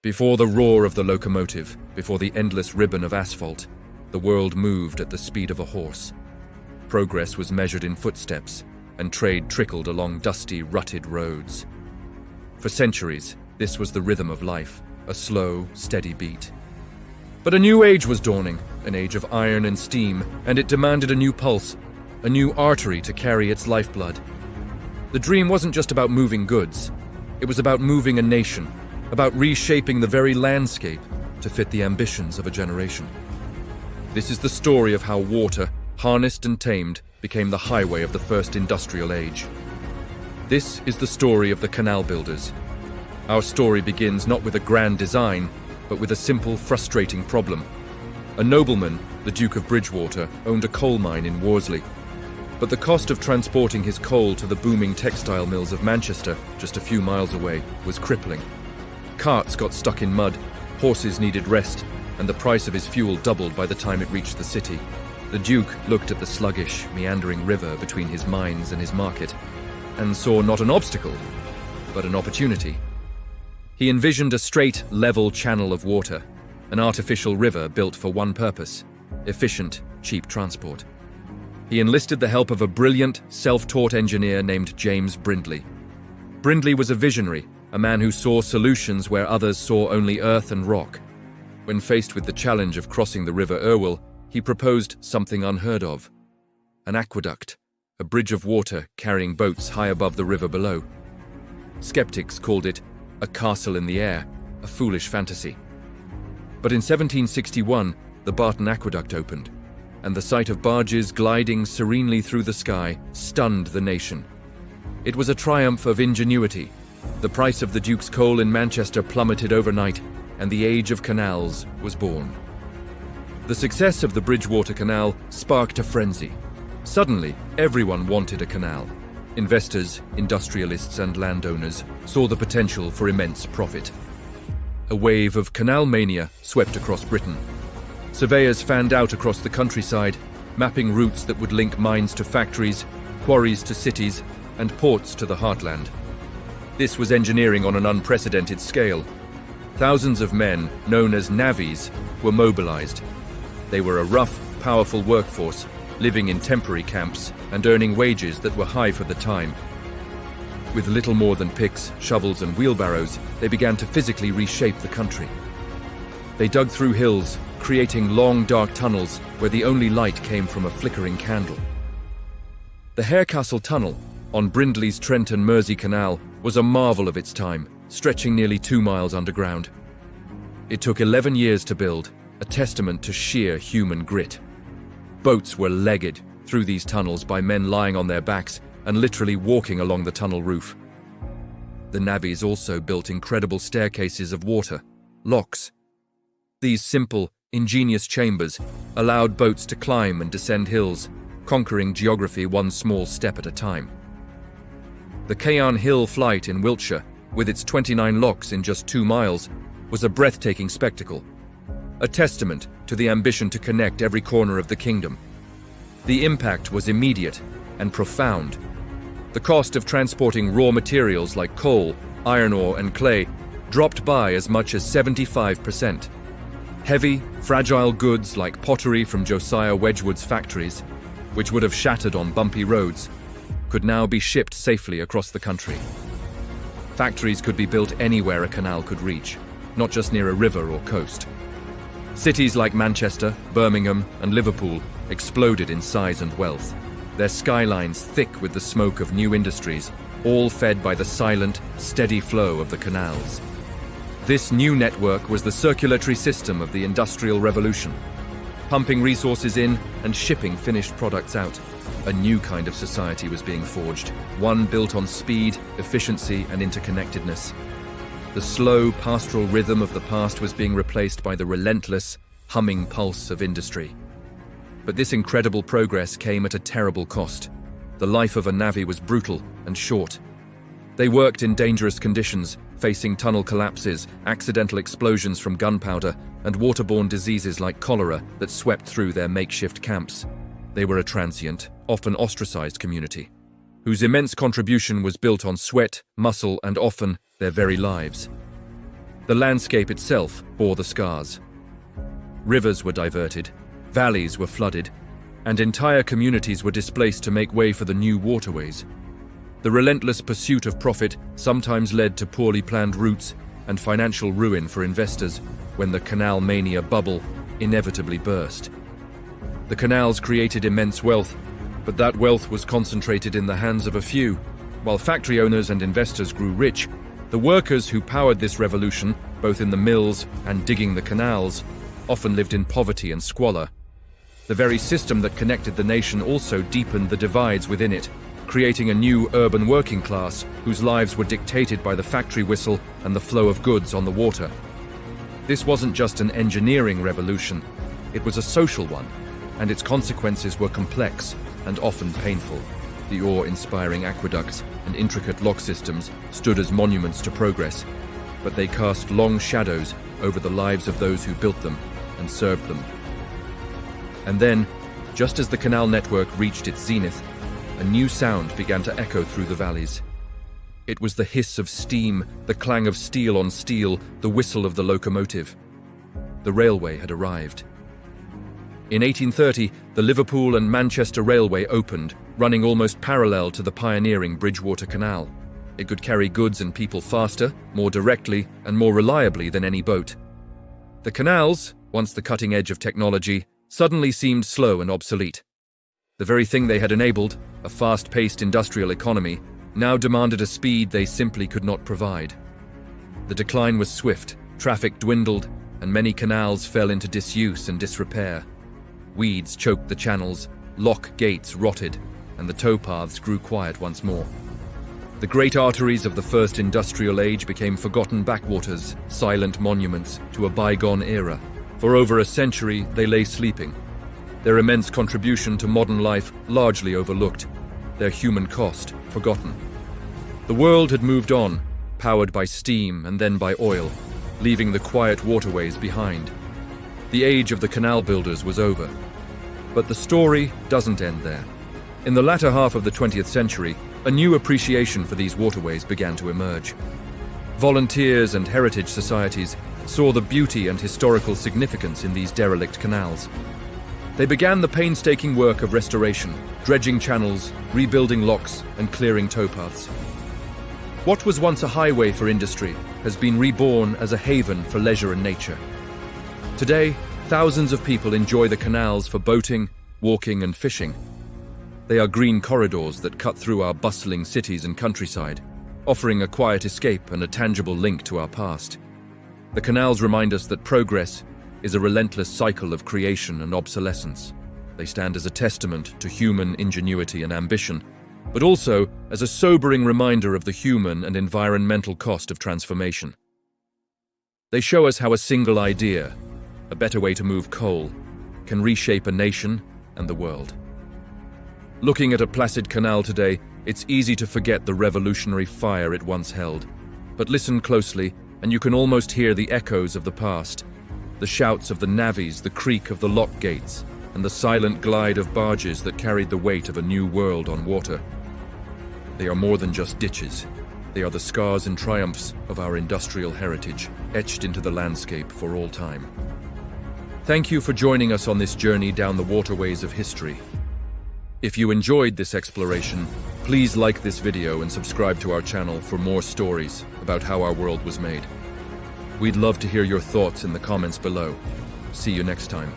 Before the roar of the locomotive, before the endless ribbon of asphalt, the world moved at the speed of a horse. Progress was measured in footsteps, and trade trickled along dusty, rutted roads. For centuries, this was the rhythm of life, a slow, steady beat. But a new age was dawning, an age of iron and steam, and it demanded a new pulse, a new artery to carry its lifeblood. The dream wasn't just about moving goods. It was about moving a nation, about reshaping the very landscape to fit the ambitions of a generation. This is the story of how water, harnessed and tamed, became the highway of the first industrial age. This is the story of the canal builders. Our story begins not with a grand design, but with a simple, frustrating problem. A nobleman, the Duke of Bridgewater, owned a coal mine in Worsley. But the cost of transporting his coal to the booming textile mills of Manchester, just a few miles away, was crippling. Carts got stuck in mud, horses needed rest, and the price of his fuel doubled by the time it reached the city. The Duke looked at the sluggish, meandering river between his mines and his market, and saw not an obstacle, but an opportunity. He envisioned a straight, level channel of water, an artificial river built for one purpose: efficient, cheap transport. He enlisted the help of a brilliant, self-taught engineer named James Brindley. Brindley was a visionary, a man who saw solutions where others saw only earth and rock. When faced with the challenge of crossing the River Irwell, he proposed something unheard of: an aqueduct, a bridge of water carrying boats high above the river below. Skeptics called it a castle in the air, a foolish fantasy. But in 1761, the Barton Aqueduct opened, and the sight of barges gliding serenely through the sky stunned the nation. It was a triumph of ingenuity. The price of the Duke's coal in Manchester plummeted overnight, and the age of canals was born. The success of the Bridgewater Canal sparked a frenzy. Suddenly, everyone wanted a canal. Investors, industrialists, and landowners saw the potential for immense profit. A wave of canal mania swept across Britain. Surveyors fanned out across the countryside, mapping routes that would link mines to factories, quarries to cities, and ports to the heartland. This was engineering on an unprecedented scale. Thousands of men, known as navvies, were mobilized. They were a rough, powerful workforce, living in temporary camps and earning wages that were high for the time. With little more than picks, shovels, and wheelbarrows, they began to physically reshape the country. They dug through hills, creating long, dark tunnels where the only light came from a flickering candle. The Harecastle Tunnel, on Brindley's Trent and Mersey Canal, was a marvel of its time, stretching nearly 2 miles underground. It took 11 years to build, a testament to sheer human grit. Boats were legged through these tunnels by men lying on their backs and literally walking along the tunnel roof. The Navies also built incredible staircases of water, locks. These simple, ingenious chambers allowed boats to climb and descend hills, conquering geography one small step at a time. The Cairn Hill Flight in Wiltshire, with its 29 locks in just 2 miles, was a breathtaking spectacle, a testament to the ambition to connect every corner of the kingdom. The impact was immediate and profound. The cost of transporting raw materials like coal, iron ore, and clay dropped by as much as 75%. Heavy, fragile goods like pottery from Josiah Wedgwood's factories, which would have shattered on bumpy roads, could now be shipped safely across the country. Factories could be built anywhere a canal could reach, not just near a river or coast. Cities like Manchester, Birmingham, and Liverpool exploded in size and wealth, their skylines thick with the smoke of new industries, all fed by the silent, steady flow of the canals. This new network was the circulatory system of the Industrial Revolution, pumping resources in and shipping finished products out. A new kind of society was being forged, one built on speed, efficiency, and interconnectedness. The slow, pastoral rhythm of the past was being replaced by the relentless, humming pulse of industry. But this incredible progress came at a terrible cost. The life of a navvy was brutal and short. They worked in dangerous conditions, facing tunnel collapses, accidental explosions from gunpowder, and waterborne diseases like cholera that swept through their makeshift camps. They were a transient, often ostracized community, whose immense contribution was built on sweat, muscle, and often their very lives. The landscape itself bore the scars. Rivers were diverted, valleys were flooded, and entire communities were displaced to make way for the new waterways. The relentless pursuit of profit sometimes led to poorly planned routes and financial ruin for investors when the canal mania bubble inevitably burst. The canals created immense wealth, but that wealth was concentrated in the hands of a few. While factory owners and investors grew rich, the workers who powered this revolution, both in the mills and digging the canals, often lived in poverty and squalor. The very system that connected the nation also deepened the divides within it, creating a new urban working class whose lives were dictated by the factory whistle and the flow of goods on the water. This wasn't just an engineering revolution, it was a social one, and its consequences were complex and often painful. The awe-inspiring aqueducts and intricate lock systems stood as monuments to progress, but they cast long shadows over the lives of those who built them and served them. And then, just as the canal network reached its zenith, a new sound began to echo through the valleys. It was the hiss of steam, the clang of steel on steel, the whistle of the locomotive. The railway had arrived. In 1830, the Liverpool and Manchester Railway opened, running almost parallel to the pioneering Bridgewater Canal. It could carry goods and people faster, more directly, and more reliably than any boat. The canals, once the cutting edge of technology, suddenly seemed slow and obsolete. The very thing they had enabled, a fast-paced industrial economy, now demanded a speed they simply could not provide. The decline was swift, traffic dwindled, and many canals fell into disuse and disrepair. Weeds choked the channels, lock gates rotted, and the towpaths grew quiet once more. The great arteries of the first industrial age became forgotten backwaters, silent monuments to a bygone era. For over a century, they lay sleeping, their immense contribution to modern life largely overlooked, their human cost forgotten. The world had moved on, powered by steam and then by oil, leaving the quiet waterways behind. The age of the canal builders was over. But the story doesn't end there. In the latter half of the 20th century, a new appreciation for these waterways began to emerge. Volunteers and heritage societies saw the beauty and historical significance in these derelict canals. They began the painstaking work of restoration, dredging channels, rebuilding locks, and clearing towpaths. What was once a highway for industry has been reborn as a haven for leisure and nature. Today, thousands of people enjoy the canals for boating, walking, and fishing. They are green corridors that cut through our bustling cities and countryside, offering a quiet escape and a tangible link to our past. The canals remind us that progress is a relentless cycle of creation and obsolescence. They stand as a testament to human ingenuity and ambition, but also as a sobering reminder of the human and environmental cost of transformation. They show us how a single idea, a better way to move coal, can reshape a nation and the world. Looking at a placid canal today, it's easy to forget the revolutionary fire it once held. But listen closely, and you can almost hear the echoes of the past. The shouts of the navvies, the creak of the lock gates, and the silent glide of barges that carried the weight of a new world on water. They are more than just ditches. They are the scars and triumphs of our industrial heritage, etched into the landscape for all time. Thank you for joining us on this journey down the waterways of history. If you enjoyed this exploration, please like this video and subscribe to our channel for more stories about how our world was made. We'd love to hear your thoughts in the comments below. See you next time.